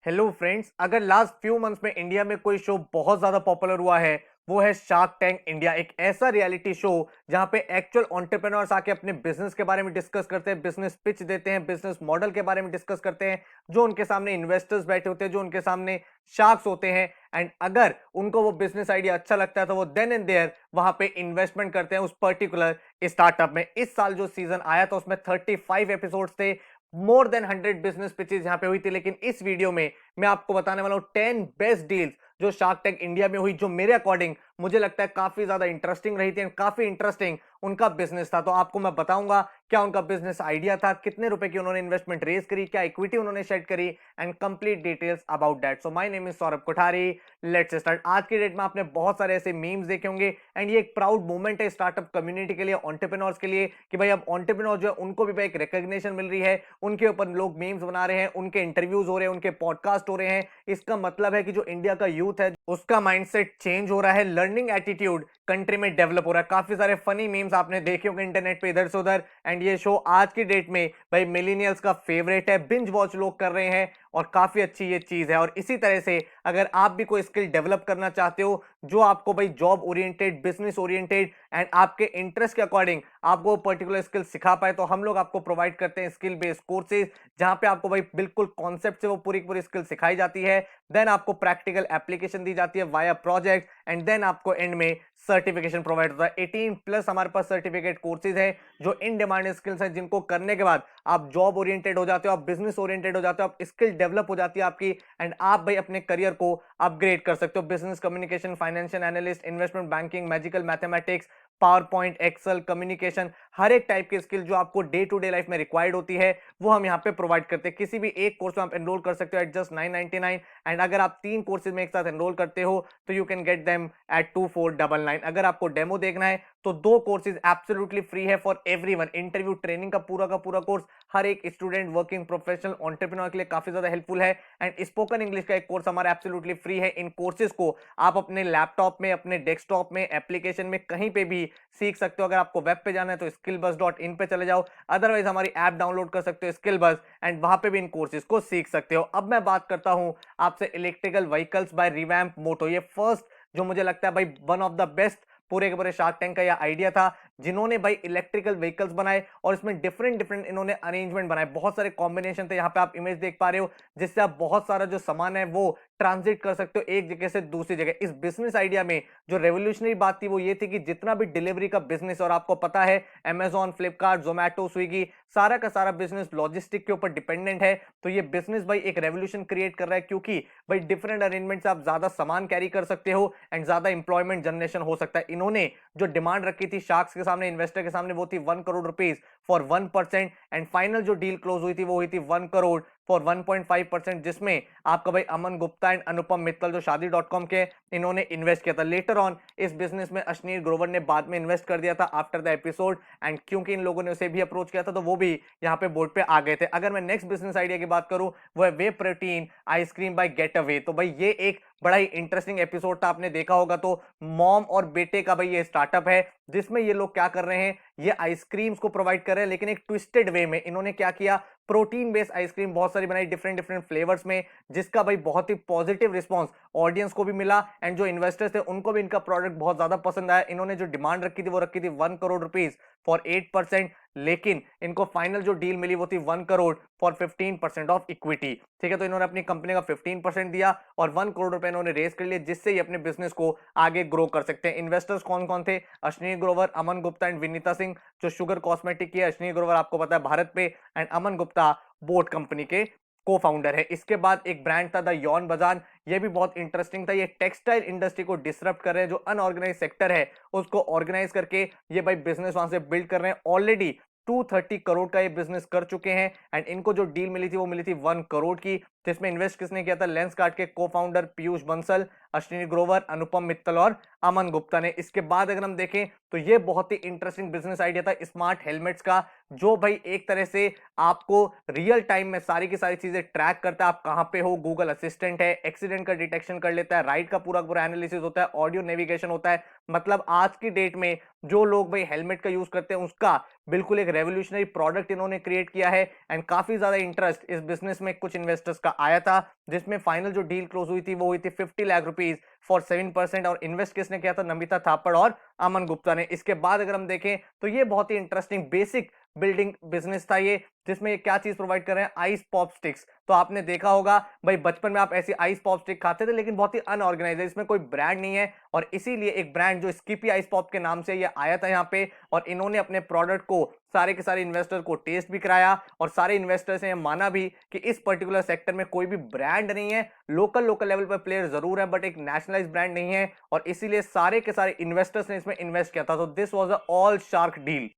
Hello friends, अगर last few months में India में कोई शो बहुत ज्यादा पॉपुलर हुआ है वो है शार्क टैंक इंडिया। एक ऐसा रियलिटी शो जहां पे एक्चुअल एंटरप्रेन्योर्स आके अपने बिजनेस के बारे में डिस्कस करते हैं, बिजनेस पिच देते हैं, बिजनेस मॉडल के बारे में डिस्कस करते हैं। जो उनके सामने इन्वेस्टर्स बैठे होते हैं, जो उनके सामने शार्क्स होते हैं, एंड अगर उनको वो बिजनेस आइडिया अच्छा लगता है तो वो देन एंड देयर वहां पे इन्वेस्टमेंट करते हैं उस पर्टिकुलर स्टार्टअप में। इस साल जो सीजन आया था उसमें 35 एपिसोड्स थे, मोर देन 100 बिजनेस पिचेस यहां पे हुई थी। लेकिन इस वीडियो में मैं आपको बताने वाला हूं 10 बेस्ट डील्स जो शार्क टैंक इंडिया में हुई, जो मेरे अकॉर्डिंग मुझे लगता है काफी ज्यादा इंटरेस्टिंग रही थी एंड काफी इंटरेस्टिंग उनका बिजनेस था। तो आपको मैं बताऊंगा क्या उनका बिजनेस आइडिया था, कितने रुपए की उन्होंने इन्वेस्टमेंट रेज करी, क्या इक्विटी उन्होंने सेट करी, and complete details about that. So my name is Saurabh Kothari. Let's start. आज की डेट में आपने बहुत सारे ऐसे मीम्स देखे होंगे एंड ये एक प्राउड मोमेंट है स्टार्टअप कम्युनिटी के लिए, एंटरप्रेन्योर्स के लिए, कि भाई अब एंटरप्रेन्योर जो है उनको भी भाई एक रिकॉग्निशन मिल रही है, उनके ऊपर लोग मीम्स बना रहे हैं, उनके इंटरव्यूज हो रहे हैं, उनके पॉडकास्ट हो रहे हैं। इसका मतलब है कि जो इंडिया का यूथ है उसका माइंडसेट चेंज हो रहा है, लर्निंग एटीट्यूड कंट्री में डेवलप हो रहा है। काफी सारे फनी मीम्स आपने देखे होंगे इंटरनेट पे इधर से उधर, एंड ये शो आज की डेट में भाई मिलीनियल्स का फेवरेट है, बिंज वॉच लोग कर रहे हैं और काफी अच्छी ये चीज है। और इसी तरह से अगर आप भी कोई स्किल डेवलप करना चाहते हो जो आपको भाई job oriented, business oriented and आपके इंटरेस्ट के अकॉर्डिंग आपको पर्टिकुलर स्किल सिखा पाए, तो हम लोग आपको प्रोवाइड करते हैं स्किल बेस्ड कोर्सेज, जहां पे आपको भाई बिल्कुल कॉन्सेप्ट से वो पूरी पूरी स्किल सिखाई जाती है, देन आपको प्रैक्टिकल एप्लीकेशन दी जाती है वाया प्रोजेक्ट, एंड देन आपको एंड में सर्टिफिकेशन प्रोवाइड होता है। 18 प्लस हमारे पास सर्टिफिकेट कोर्सेज है जो इन डिमांड स्किल्स हैं, जिनको करने के बाद आप जॉब ओरिएंटेड हो जाते हो, आप बिजनेस ओरिएंटेड हो जाते हो, आप स्किल डेवलप हो जाती है आपकी, एंड आप भाई अपने करियर को अपग्रेड कर सकते हो। Business communication, financial analyst, investment banking, magical mathematics, power point, excel, communication, हर एक टाइप की स्किल जो आपको डे टू डे लाइफ में रिक्वायर्ड होती है वो हम यहाँ पे प्रोवाइड करते हैं। किसी भी एक कोर्स में आप एनरोल कर सकते हो एट जस्ट 999, एंड अगर आप 3 कोर्सेज में एक साथ एनरोल करते हो तो you can get them at 2499। अगर आपको डेमो देखना है तो 2 कोर्सेज एब्सोल्युटली फ्री है फॉर एवरीवन। इंटरव्यू ट्रेनिंग का पूरा कोर्स हर एक स्टूडेंट, वर्किंग प्रोफेशनल, एंटरप्रेन्योर के लिए काफी ज्यादा हेल्पफुल है। एंड स्पोकन इंग्लिश का एक कोर्स हमारा एब्सोल्युटली फ्री है। इन कोर्सेज को आप अपने लैपटॉप में, अपने डेस्कटॉप में, एप्लीकेशन में, कहीं पे भी सीख सकते हो। अगर आपको वेब पे जाना है तो skillbuzz.in पे चले जाओ, अदरवाइज हमारी ऐप डाउनलोड कर सकते हो स्किलबज, एंड वहां पे भी इन कोर्सेज को सीख सकते हो। अब मैं बात करता हूं आपसे इलेक्ट्रिकल व्हीकल्स बाय रिवैम्प मोटो। ये फर्स्ट जो मुझे लगता है भाई वन ऑफ द बेस्ट पूरे के पूरे शार्क टैंक का यह आइडिया था, जिन्होंने भाई इलेक्ट्रिकल व्हीकल्स बनाए और इसमें डिफरेंट डिफरेंट इन्होंने अरेंजमेंट बनाए। बहुत सारे कॉम्बिनेशन थे, यहाँ पे आप इमेज देख पा रहे हो, जिससे आप बहुत सारा जो सामान है वो ट्रांजिट कर सकते हो एक जगह से दूसरी जगह। इस बिजनेस आइडिया में जो रेवोल्यूशनरी बात थी वो ये थी कि जितना भी डिलीवरी का बिजनेस, और आपको पता है अमेजॉन, फ्लिपकार्ट, जोमैटो, स्विगी, सारा का सारा बिजनेस लॉजिस्टिक के ऊपर डिपेंडेंट है। तो ये बिजनेस भाई एक रेवोल्यूशन क्रिएट कर रहा है, क्योंकि भाई डिफरेंट अरेंजमेंट से आप ज्यादा सामान कैरी कर सकते हो एंड ज्यादा इंप्लॉयमेंट जनरेशन हो सकता है। इन्होंने जो डिमांड रखी थी शार्क्स के सामने, इन्वेस्टर के सामने, वो थी 1 crore rupees for 1%, and final जो डील क्लोज हुई थी वो हुई थी 1 करोड़ फॉर 1.5%, जिसमें आपका भाई अमन गुप्ता एंड अनुपम मित्तल जो शादी.com के, इन्होंने इन्वेस्ट किया था। लेटर ऑन इस बिजनेस में अश्नीर ग्रोवर ने बाद में इन्वेस्ट कर दिया था आफ्टर द एपिसोड, एंड क्योंकि इन लोगों ने उसे भी अप्रोच किया था तो वो भी यहाँ पे बोर्ड पे आ गए थे। अगर मैं नेक्स्ट बिजनेस आइडिया की बात करूं वो है whey protein ice cream by get away. तो भाई ये एक बड़ा ही इंटरेस्टिंग एपिसोड था, आपने देखा होगा। तो मॉम और बेटे का भाई ये स्टार्टअप है, जिसमें ये लोग क्या कर रहे हैं, ये आइसक्रीम्स को प्रोवाइड कर रहे हैं लेकिन एक ट्विस्टेड वे में। इन्होंने क्या किया, प्रोटीन बेस्ड आइसक्रीम बहुत सारी बनाई डिफरेंट डिफरेंट फ्लेवर्स में, जिसका भाई बहुत ही पॉजिटिव रिस्पांस ऑडियंस को भी मिला एंड जो इन्वेस्टर्स थे उनको भी इनका प्रोडक्ट बहुत ज्यादा पसंद आया। इन्होंने जो डिमांड रखी थी वो रखी थी 1 करोड़ रुपीज फॉर 8%, लेकिन इनको फाइनल जो डील मिली वो थी 1 करोड़ फॉर 15% ऑफ इक्विटी। ठीक है, तो इन्होंने अपनी कंपनी का 15% दिया और 1 करोड़ रुपए इन्होंने रेस कर लिए, जिससे ये अपने बिजनेस को आगे ग्रो कर सकते हैं। इन्वेस्टर्स कौन कौन थे, अश्विनी ग्रोवर, अमन गुप्ता एंड विनीता सिंह जो शुगर कॉस्मेटिक की है। अश्विनी ग्रोवर आपको पता है भारत पे, and Aman Gupta boat company के को फाउंडर है। इसके बाद एक ब्रांड था द यॉन बाजार, ये भी बहुत इंटरेस्टिंग था। ये टेक्सटाइल इंडस्ट्री को डिसरप्ट कर रहे हैं, जो अनऑर्गेनाइज सेक्टर है उसको ऑर्गेनाइज करके ये भाई बिजनेस वहां से बिल्ड कर रहे हैं। ऑलरेडी 230 करोड़ का ये बिजनेस कर चुके हैं, एंड इनको जो डील मिली थी वो मिली थी 1 करोड़ की, जिसमें इन्वेस्ट किसने किया था, लेंसकार्ट के को फाउंडर पीयूष बंसल, अश्विनी ग्रोवर, अनुपम मित्तल और अमन गुप्ता ने। इसके बाद अगर हम देखें तो ये बहुत ही इंटरेस्टिंग बिजनेस आइडिया था स्मार्ट हेलमेट्स का, जो भाई एक तरह से आपको रियल टाइम में सारी की सारी चीजें ट्रैक करता है, आप कहां पे हो, गूगल असिस्टेंट है, एक्सीडेंट का डिटेक्शन कर लेता है, राइड का पूरा पूरा एनालिसिस होता है, ऑडियो नेविगेशन होता है। मतलब आज की डेट में जो लोग भाई हेलमेट का यूज करते हैं उसका बिल्कुल एक रेवोल्यूशनरी प्रोडक्ट इन्होंने क्रिएट किया है, एंड काफी ज्यादा इंटरेस्ट इस बिजनेस में कुछ इन्वेस्टर्स का का आया था, जिसमें फाइनल जो डील क्लोज हुई थी वो हुई थी 50 लाख रुपीज फॉर 7%। और इन्वेस्ट किसने किया था? नमिता थापड़ और अमन गुप्ता ने। इसके बाद अगर हम देखें तो ये बहुत ही इंटरेस्टिंग बेसिक बिल्डिंग बिजनेस था ये, जिसमें ये क्या चीज प्रोवाइड कर रहे हैं? Ice pop sticks. तो आपने देखा होगा भाई, बचपन में आप ऐसी आइस पॉप स्टिक खाते थे, लेकिन बहुत ही अनऑर्गेनाइज है, इसमें कोई ब्रांड नहीं है, और इसीलिए एक ब्रांड जो स्किपी आइस पॉप के नाम से ये आया था यहाँ पे, और इन्होंने अपने प्रोडक्ट को सारे के सारे इन्वेस्टर को टेस्ट भी कराया, और सारे इन्वेस्टर्स ने माना भी कि इस पर्टिकुलर सेक्टर में कोई भी ब्रांड नहीं है, लोकल लोकल लेवल पर प्लेयर जरूर है बट एक नेशनलाइज ब्रांड नहीं है, और इसीलिए सारे के सारे इन्वेस्टर्स ने इसमें इन्वेस्ट किया था। तो this was a all shark deal.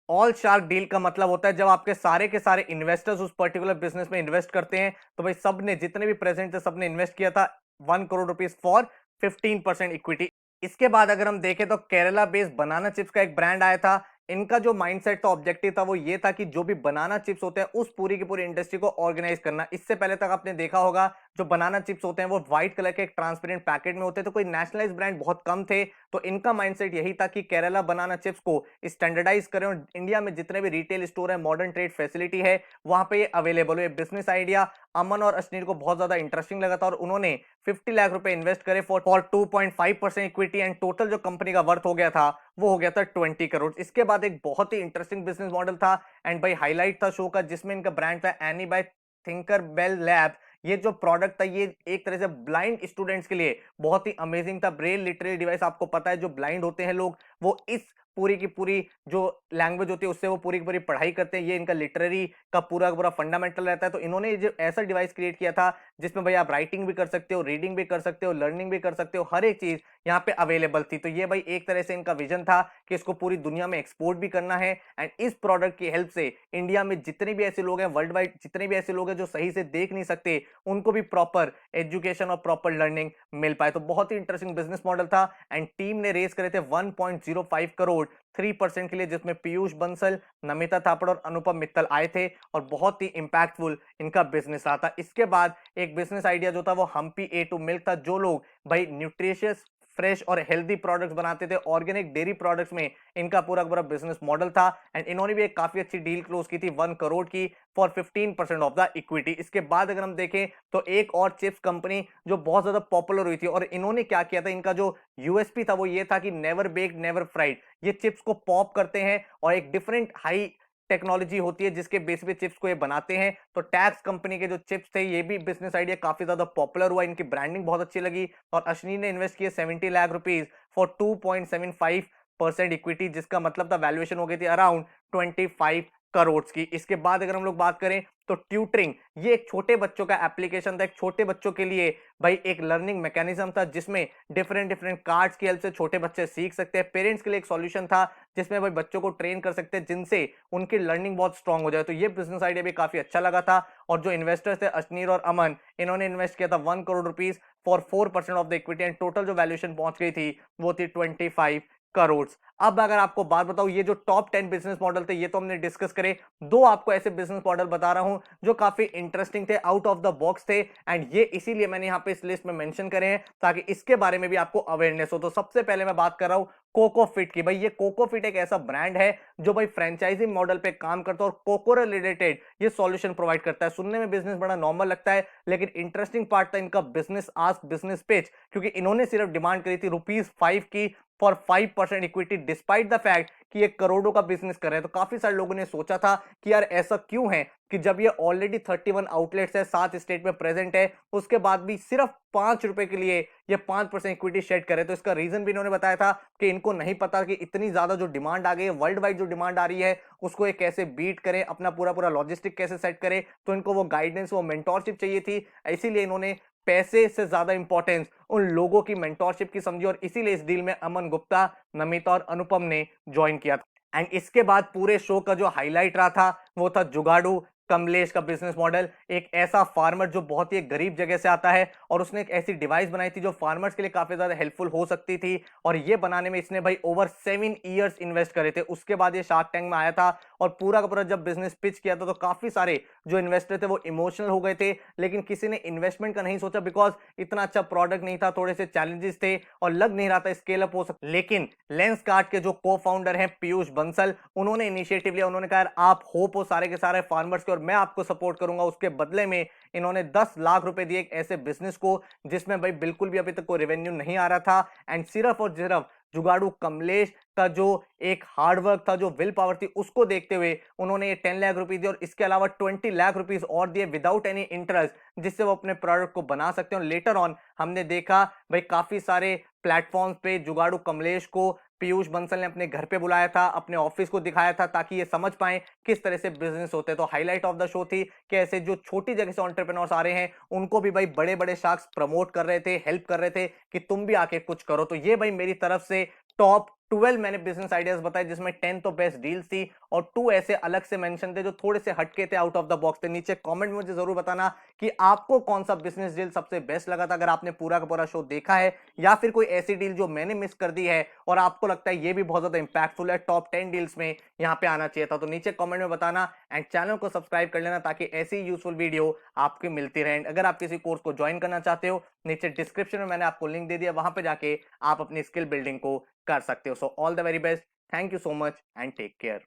All shark deal का मतलब होता है जब आपके सारे के सारे इन्वेस्टर्स उस पर्टिकुलर बिजनेस में इन्वेस्ट करते हैं, तो भाई सब ने, जितने भी प्रेजेंट थे, सबने इन्वेस्ट किया था 1 करोड़ रुपीज फॉर 15% इक्विटी। इसके बाद अगर हम देखें तो केरला बेस्ड बनाना चिप्स का एक ब्रांड आया था। इनका जो माइंडसेट था, ऑब्जेक्टिव था, वो ये था कि जो भी बनाना चिप्स होते हैं उस पूरी की पूरी इंडस्ट्री को ऑर्गेनाइज करना। इससे पहले तक आपने देखा होगा जो बनाना चिप्स होते हैं वो व्हाइट कलर के एक ट्रांसपेरेंट पैकेट में होते हैं, तो कोई नेशनलाइज ब्रांड बहुत कम थे। तो इनका माइंडसेट यही था कि केरला बनाना चिप्स को स्टैंडर्डाइज करें और इंडिया में जितने भी रिटेल स्टोर है, मॉडर्न ट्रेड फैसिलिटी है, वहां पे ये अवेलेबल हो। बिजनेस आइडिया अमन और अश्नीर को बहुत ज्यादा इंटरेस्टिंग लगा था, और उन्होंने 50 लाख रुपए इन्वेस्ट करे फॉर 2.5% इक्विटी, एंड टोटल जो कंपनी का वर्थ हो गया था वो हो गया था 20 करोड़। इसके बाद एक बहुत ही इंटरेस्टिंग बिजनेस मॉडल था, एंड भाई हाईलाइट था शो का, जिसमें इनका ब्रांड था Annie by Thinker Bell Lab. ये जो प्रोडक्ट था ये एक तरह से ब्लाइंड स्टूडेंट्स के लिए बहुत ही अमेजिंग था। ब्रेल लिटररी डिवाइस, आपको पता है जो ब्लाइंड होते हैं लोग, वो इस पूरी की पूरी जो लैंग्वेज होती है उससे वो पूरी की पूरी पढ़ाई करते हैं। ये इनका लिटरेरी का पूरा फंडामेंटल रहता है। तो इन्होंने जो ऐसा डिवाइस क्रिएट किया था जिसमें भाई आप राइटिंग भी कर सकते हो, रीडिंग भी कर सकते हो, लर्निंग भी कर सकते हो, हर एक चीज यहाँ पे अवेलेबल थी। तो ये भाई एक तरह से इनका विजन था कि इसको पूरी दुनिया में एक्सपोर्ट भी करना है, एंड इस प्रोडक्ट की हेल्प से इंडिया में जितने भी ऐसे लोग हैं, वर्ल्ड वाइड जितने भी ऐसे लोग हैं जो सही से देख नहीं सकते, उनको भी प्रॉपर एजुकेशन और प्रॉपर लर्निंग मिल पाए। तो बहुत ही इंटरेस्टिंग बिजनेस मॉडल था, एंड टीम ने रेस करे थे 1.05 करोड़ 3% के लिए, जिसमें पीयूष बंसल, नमिता थापड़ और अनुपम मित्तल आए थे, और बहुत ही इंपैक्टफुल इनका बिजनेस रहा था। इसके बाद एक बिजनेस आइडिया जो था वो हम्पी A2 मिल्क था। जो लोग भाई न्यूट्रिशियस, फ्रेश और हेल्दी प्रोडक्ट्स बनाते थे, ऑर्गेनिक डेयरी प्रोडक्ट्स में इनका पूरा पूरा बिजनेस मॉडल था, एंड इन्होंने भी एक काफी अच्छी डील क्लोज की थी 1 करोड़ की फॉर 15% ऑफ द इक्विटी। इसके बाद अगर हम देखें तो एक और चिप्स कंपनी जो बहुत ज्यादा पॉपुलर हुई थी, और इन्होंने क्या किया था, इनका जो यूएसपी था वो ये था कि नेवर बेक्ड नेवर फ्राइड। ये चिप्स को पॉप करते हैं और एक डिफरेंट हाई टेक्नोलॉजी होती है जिसके बेस पे चिप्स को ये बनाते हैं। तो टैक्स कंपनी के जो चिप्स थे, ये भी बिजनेस आइडिया काफी ज्यादा पॉपुलर हुआ, इनकी ब्रांडिंग बहुत अच्छी लगी, और अश्विनी ने इन्वेस्ट किए 70 लाख रुपीज फॉर 2.75% इक्विटी, जिसका मतलब था वैल्यूएशन हो गई थी अराउंड 25 करोड़ की। इसके बाद अगर हम लोग बात करें तो ट्यूटरिंग, ये एक छोटे बच्चों का एप्लीकेशन था, एक छोटे बच्चों के लिए भाई एक लर्निंग मैकेनिज्म था, जिसमें डिफरेंट डिफरेंट कार्ड्स की हेल्प से छोटे बच्चे सीख सकते हैं। पेरेंट्स के लिए एक सॉल्यूशन था जिसमें भाई बच्चों को ट्रेन कर सकते हैं, जिनसे उनकी लर्निंग बहुत स्ट्रांग हो जाए। तो ये बिजनेस आइडिया भी काफी अच्छा लगा था, और जो इन्वेस्टर्स थे अश्नीर और अमन, इन्होंने इन्वेस्ट किया था 1 crore rupees for 4% of the equity, and total जो वैल्यूएशन पहुंच गई थी वो थी 25 करोड़। अब अगर आपको बात बताऊं, ये जो टॉप 10 बिजनेस मॉडल थे ये तो हमने डिस्कस करे, दो आपको ऐसे बिजनेस मॉडल बता रहा हूं जो काफी इंटरेस्टिंग थे, आउट ऑफ द बॉक्स थे, एंड ये इसीलिए मैंने यहां पे इस लिस्ट में मेंशन करे हैं ताकि इसके बारे में भी आपको अवेयरनेस हो। तो सबसे पहले मैं बात कर रहा हूं कोकोफिट की। भाई ये कोकोफिट एक ऐसा ब्रांड है जो भाई फ्रेंचाइजी मॉडल पे काम करता है और कोको रिलेटेड ये सॉल्यूशन प्रोवाइड करता है। सुनने में बिजनेस बड़ा नॉर्मल लगता है, लेकिन इंटरेस्टिंग पार्ट था इनका बिजनेस आस्क बिजनेस पिच, क्योंकि इन्होंने सिर्फ डिमांड करी थी ₹5 की for 5% equity, despite the fact कि ये करोड़ों का बिजनेस कर रहे हैं। तो काफी सारे लोगों ने सोचा था कि यार ऐसा क्यों है कि जब ये ऑलरेडी 31 आउटलेट्स है, 7 स्टेट में प्रेजेंट है, उसके बाद भी सिर्फ ₹5 के लिए ये 5% इक्विटी शेड करे। तो इसका रीजन भी इन्होंने बताया था कि इनको नहीं पता कि इतनी ज्यादा जो डिमांड आ गई है, वर्ल्ड वाइड जो डिमांड आ रही है, उसको ये कैसे बीट करें, अपना पूरा पूरा लॉजिस्टिक कैसे सेट करें। तो इनको वो गाइडेंस, वो मेंटोरशिप चाहिए थी, इसीलिए इन्होंने पैसे से ज्यादा इंपॉर्टेंस उन लोगों की मेंटोरशिप की समझी, और इसीलिए इस डील में अमन गुप्ता, नमिता और अनुपम ने ज्वाइन किया था। एंड इसके बाद पूरे शो का जो हाईलाइट रहा था वो था जुगाड़ू कमलेश का बिजनेस मॉडल। एक ऐसा फार्मर जो बहुत ही गरीब जगह से आता है, और उसने एक ऐसी डिवाइस बनाई थी जो फार्मर्स के लिए काफी ज्यादा हेल्पफुल हो सकती थी, और ये बनाने में इसने भाई ओवर 7 इयर्स इन्वेस्ट करे थे। उसके बाद ये शार्क टैंक में आया था, और पूरा का पूरा जब बिजनेस पिच किया था तो काफी सारे जो इन्वेस्टर थे वो इमोशनल हो गए थे, लेकिन किसी ने इन्वेस्टमेंट का नहीं सोचा, बिकॉज इतना अच्छा प्रोडक्ट नहीं था, थोड़े से चैलेंजेस थे, और लग नहीं रहा था स्केल अप हो सकता। लेकिन लेंस कार्ड के जो को फाउंडर हैं पीयूष बंसल, उन्होंने इनिशिएटिव लिया, उन्होंने कहा आप होप हो सारे के सारे फार्मर्स के, और और मैं आपको सपोर्ट करूंगा, उसके बदले में इन्होंने 10 लाख रुपए दिए एक ऐसे बिजनेस को जिसमें भाई बिल्कुल भी अभी तक कोई रेवेन्यू नहीं आ रहा था। एंड सिर्फ और सिर्फ जुगाड़ू कमलेश का जो एक हार्डवर्क था, जो विल पावर थी, उसको देखते हुए उन्होंने ये 10 लाख रुपए दिए और इसके अलावा 20 लाख रुपीस और दिए विदाउट एनी इंटरेस्ट, जिससे वो अपने प्रोडक्ट को बना सकते हैं। और लेटर ऑन हमने देखा भाई काफी सारे प्लेटफॉर्म्स पे जुगाड़ू कमलेश को पीयूष बंसल ने अपने घर पे बुलाया था, अपने ऑफिस को दिखाया था, ताकि ये समझ पाए किस तरह से बिजनेस होते हैं। तो हाईलाइट ऑफ द शो थी कि ऐसे जो छोटी जगह से एंटरप्रेन्योर्स आ रहे हैं उनको भी भाई बड़े बड़े शार्क्स प्रमोट कर रहे थे, हेल्प कर रहे थे कि तुम भी आके कुछ करो। तो ये भाई मेरी तरफ से टॉप 12 मैंने बिजनेस आइडियाज बताए, जिसमें 10 तो बेस्ट डील्स थी और 2 ऐसे अलग से मेंशन थे जो थोड़े से हटके थे, आउट ऑफ द बॉक्स थे। नीचे कमेंट में मुझे जरूर बताना कि आपको कौन सा बिजनेस डील सबसे बेस्ट लगा था, अगर आपने पूरा का पूरा शो देखा है, या फिर कोई ऐसी डील जो मैंने मिस कर दी है और आपको लगता है ये भी बहुत ज्यादा इंपैक्टफुल है, टॉप 10 डील्स में यहाँ पे आना चाहिए था। तो नीचे कमेंट में बताना एंड चैनल को सब्सक्राइब कर लेना ताकि ऐसी यूजफुल वीडियो आपकी मिलती रहे। अगर आप किसी कोर्स को ज्वाइन करना चाहते हो, नीचे डिस्क्रिप्शन में मैंने आपको लिंक दे दिया, वहां पे जाके आप अपनी स्किल बिल्डिंग को कर सकते हो। So all the very best, thank you so much and take care.